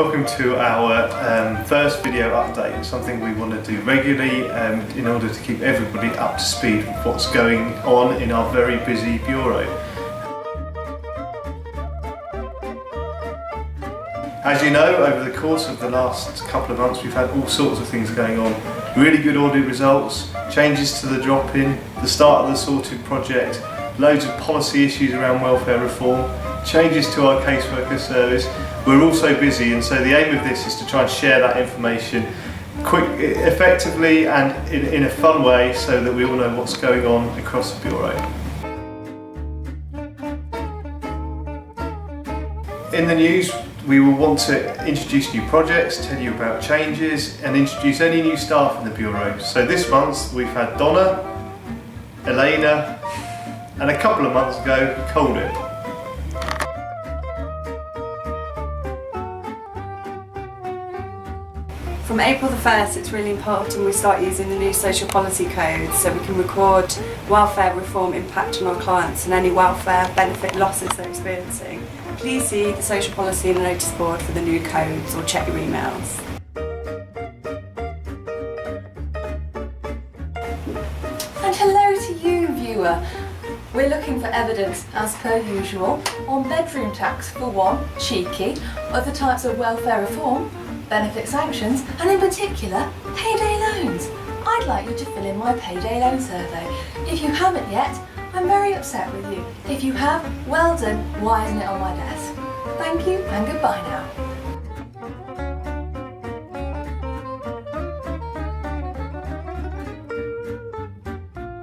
welcome to our first video update. It's something we want to do regularly in order to keep everybody up to speed with what's going on in our very busy bureau. As you know, over the course of the last couple of months we've had all sorts of things going on. Really good audit results, changes to the drop-in, the start of the sorted project, loads of policy issues around welfare reform, changes to our caseworker service. We're all so busy, and so the aim of this is to try and share that information effectively and in a fun way so that we all know what's going on across the bureau. In the news, we will want to introduce new projects, tell you about changes and introduce any new staff in the bureau. So this month we've had Donna, Elena and a couple of months ago Colin. From April the 1st, it's really important we start using the new social policy code so we can record welfare reform impact on our clients and any welfare benefit losses they're experiencing. Please see the social policy and notice board for the new codes or check your emails. And hello to you, viewer. We're looking for evidence, as per usual, on bedroom tax for one, cheeky, other types of welfare reform, benefit sanctions, and in particular, payday loans. I'd like you to fill in my payday loan survey. If you haven't yet, I'm very upset with you. If you have, well done. Why isn't it on my desk? Thank you and goodbye now.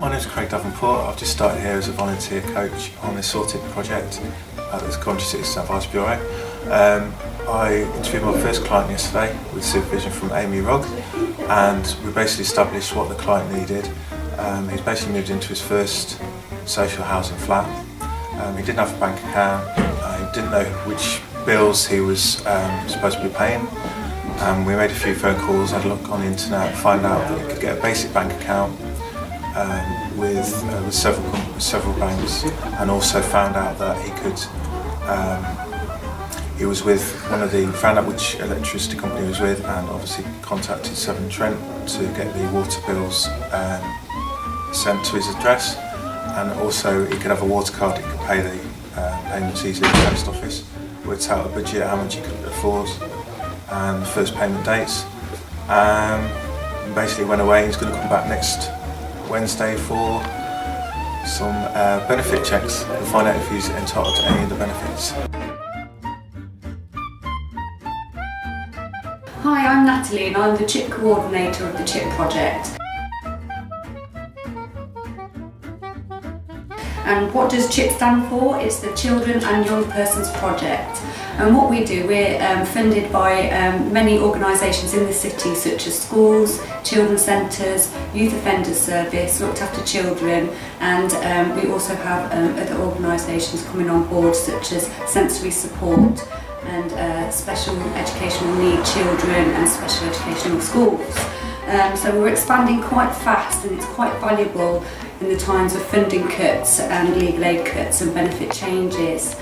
My name is Craig Davenport. I've just started here as a volunteer coach on this sorted project at the Coventry Citizen Advice Bureau. I interviewed my first client yesterday with supervision from Amy Rugg, and we basically established what the client needed. He's basically moved into his first social housing flat. He didn't have a bank account, he didn't know which bills he was supposed to be paying. We made a few phone calls, had a look on the internet, find out that he could get a basic bank account with several banks, and also found out that he could he was with found out which electricity company he was with, and obviously contacted Severn Trent to get the water bills sent to his address, and also he could have a water card, he could pay the payments easily at the post office, worked out a budget, how much he could afford, and the first payment dates. And basically went away. He's going to come back next Wednesday for some benefit checks to find out if he's entitled to any of the benefits. Hi, I'm Natalie and I'm the CHIP coordinator of the CHIP project. And what does CHIP stand for? It's the Children and Young Persons Project. And what we do, we're funded by many organisations in the city, such as schools, children's centres, youth offenders service, looked after children, and we also have other organisations coming on board, such as sensory support and special educational need children and special educational schools. So we're expanding quite fast, and it's quite valuable in the times of funding cuts and legal aid cuts and benefit changes.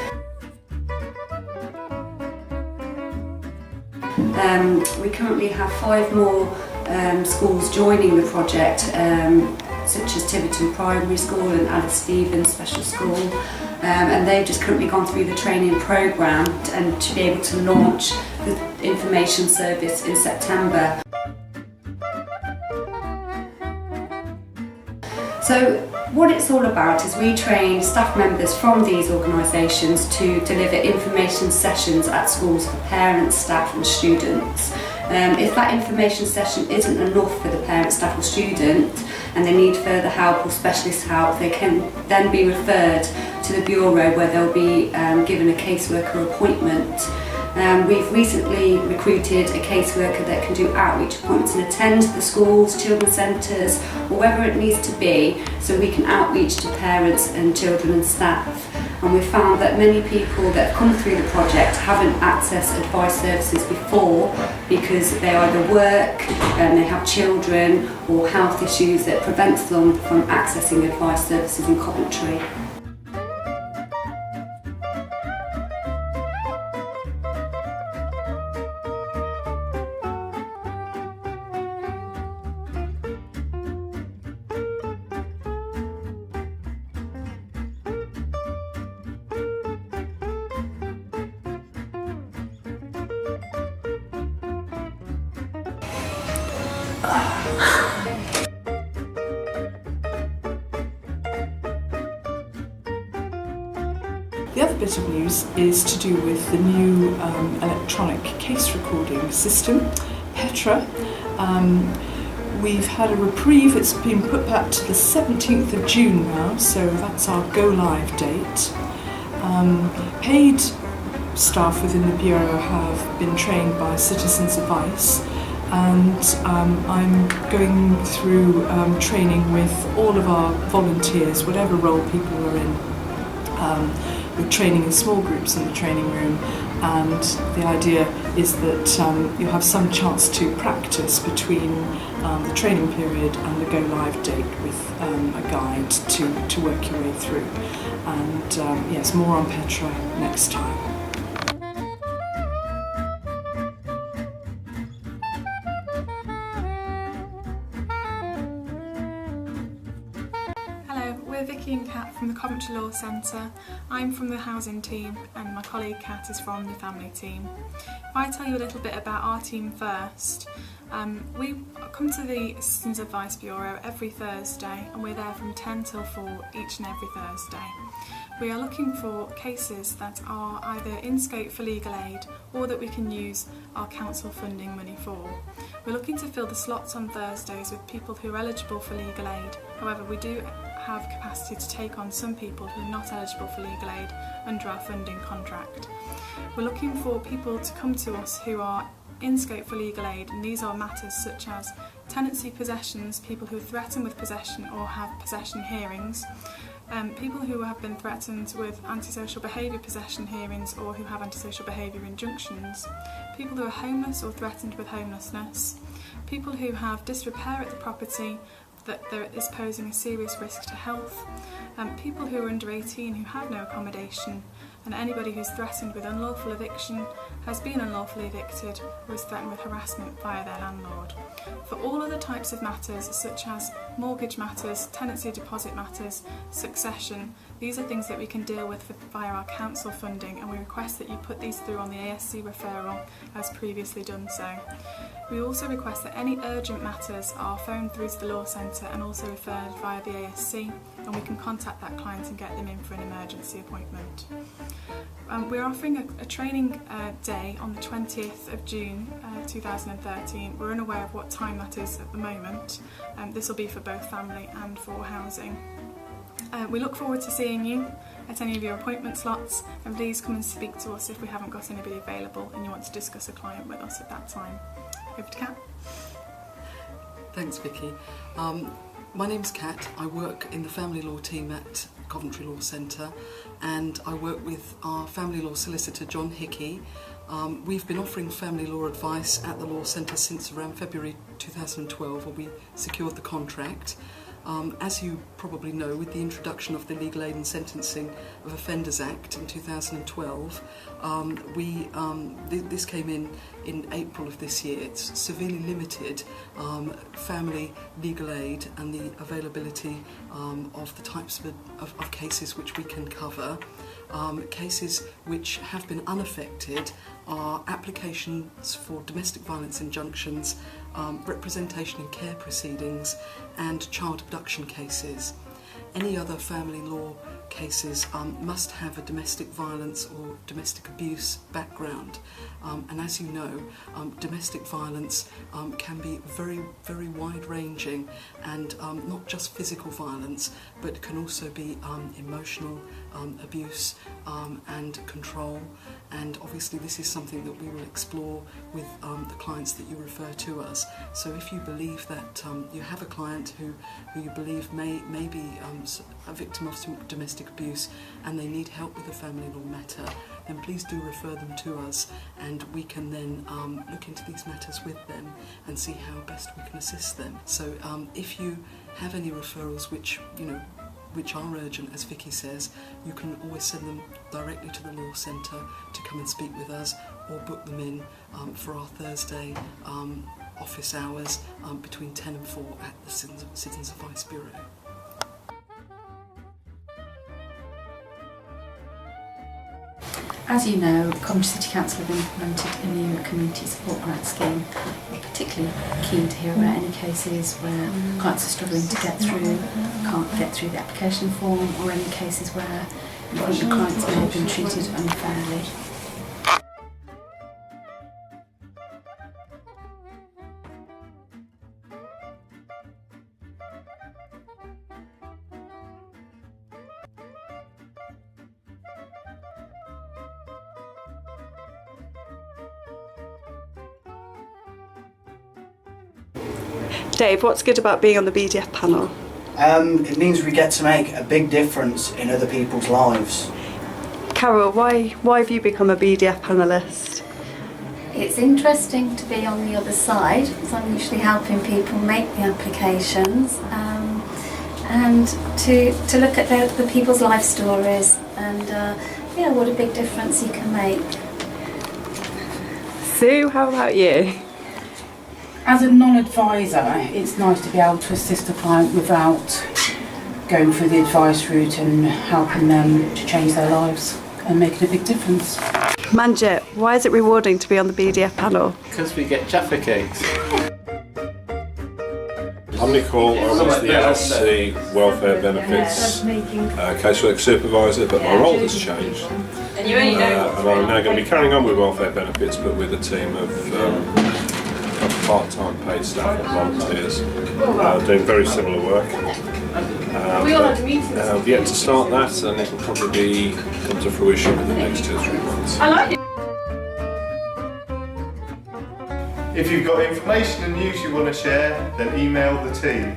We currently have 5 more schools joining the project, such as Tiverton Primary School and Alice Stevens Special School, and they've just currently gone through the training programme and to be able to launch the information service in September. So what it's all about is we train staff members from these organisations to deliver information sessions at schools for parents, staff and students. If that information session isn't enough for the parent, staff or student and they need further help or specialist help, they can then be referred to the Bureau where they'll be given a caseworker appointment. We've recently recruited a caseworker that can do outreach appointments and attend the schools, children's centres, or wherever it needs to be, so we can outreach to parents and children and staff. And we've found that many people that have come through the project haven't accessed advice services before because they either work and they have children or health issues that prevents them from accessing advice services in Coventry. The other bit of news is to do with the new electronic case recording system, Petra. We've had a reprieve, it's been put back to the 17th of June now, so that's our go live date. Paid staff within the Bureau have been trained by Citizens Advice, and I'm going through training with all of our volunteers, whatever role people are in. We're training in small groups in the training room, and the idea is that you'll have some chance to practice between the training period and the go live date with a guide to work your way through. And yes, more on Petra next time. Hello, we're Vicky and Kat from the Coventry Law Centre. I'm from the housing team and my colleague Kat is from the family team. If I tell you a little bit about our team first, we come to the Citizens Advice Bureau every Thursday and we're there from 10 till 4 each and every Thursday. We are looking for cases that are either in scope for legal aid or that we can use our council funding money for. We're looking to fill the slots on Thursdays with people who are eligible for legal aid. However, we do have capacity to take on some people who are not eligible for legal aid under our funding contract. We're looking for people to come to us who are in scope for legal aid, and these are matters such as tenancy possessions, people who are threatened with possession or have possession hearings, people who have been threatened with antisocial behaviour possession hearings or who have antisocial behaviour injunctions, people who are homeless or threatened with homelessness, people who have disrepair at the property that there is posing a serious risk to health, people who are under 18 who have no accommodation, and anybody who's threatened with unlawful eviction, has been unlawfully evicted, or is threatened with harassment via their landlord. For all other types of matters, such as mortgage matters, tenancy deposit matters, succession, these are things that we can deal with via our council funding, and we request that you put these through on the ASC referral as previously done so. We also request that any urgent matters are phoned through to the Law Centre and also referred via the ASC, and we can contact that client and get them in for an emergency appointment. We're offering a training day on the 20th of June 2013. We're unaware of what time that is at the moment. This will be for both family and for housing. We look forward to seeing you at any of your appointment slots, and please come and speak to us if we haven't got anybody available and you want to discuss a client with us at that time. Over to Kat. Thanks, Vicky. My name's Kat. I work in the family law team at Coventry Law Centre, and I work with our family law solicitor John Hickey. We've been offering family law advice at the Law Centre since around February 2012 when we secured the contract. As you probably know, with the introduction of the Legal Aid and Sentencing of Offenders Act in 2012, this came in April of this year. It's severely limited family legal aid and the availability of the types of cases which we can cover. Cases which have been unaffected are applications for domestic violence injunctions, representation in care proceedings and child abduction cases. Any other family law cases must have a domestic violence or domestic abuse background, and as you know, domestic violence can be very, very wide-ranging, and not just physical violence, but can also be emotional abuse and control. And obviously this is something that we will explore with the clients that you refer to us. So if you believe that you have a client who you believe may be a victim of some domestic abuse and they need help with a family law matter, then please do refer them to us, and we can then look into these matters with them and see how best we can assist them. So if you have any referrals which are urgent, as Vicky says, you can always send them directly to the Law Centre to come and speak with us, or book them in for our Thursday office hours between 10 and 4 at the Citizens Advice Bureau. As you know, Coventry City Council have implemented a new community support grant scheme. We're particularly keen to hear about any cases where clients are struggling to get through, can't get through the application form, or any cases where you think the clients may have been treated unfairly. Dave, what's good about being on the BDF panel? It means we get to make a big difference in other people's lives. Carol, why have you become a BDF panellist? It's interesting to be on the other side, because I'm usually helping people make the applications, and to look at the people's life stories and what a big difference you can make. Sue, how about you? As a non-advisor, it's nice to be able to assist a client without going through the advice route and helping them to change their lives and making a big difference. Manjit, why is it rewarding to be on the BDF panel? Because we get Jaffa cakes. I'm Nicole, I was the LC Welfare Benefits Casework Supervisor, but my role has changed. And I'm now going to be carrying on with welfare benefits, but with a team of part-time paid staff and volunteers doing very similar work. I've yet to start that, and it will probably come to fruition in the next 2 or 3 months. If you've got information and news you want to share, then email the team.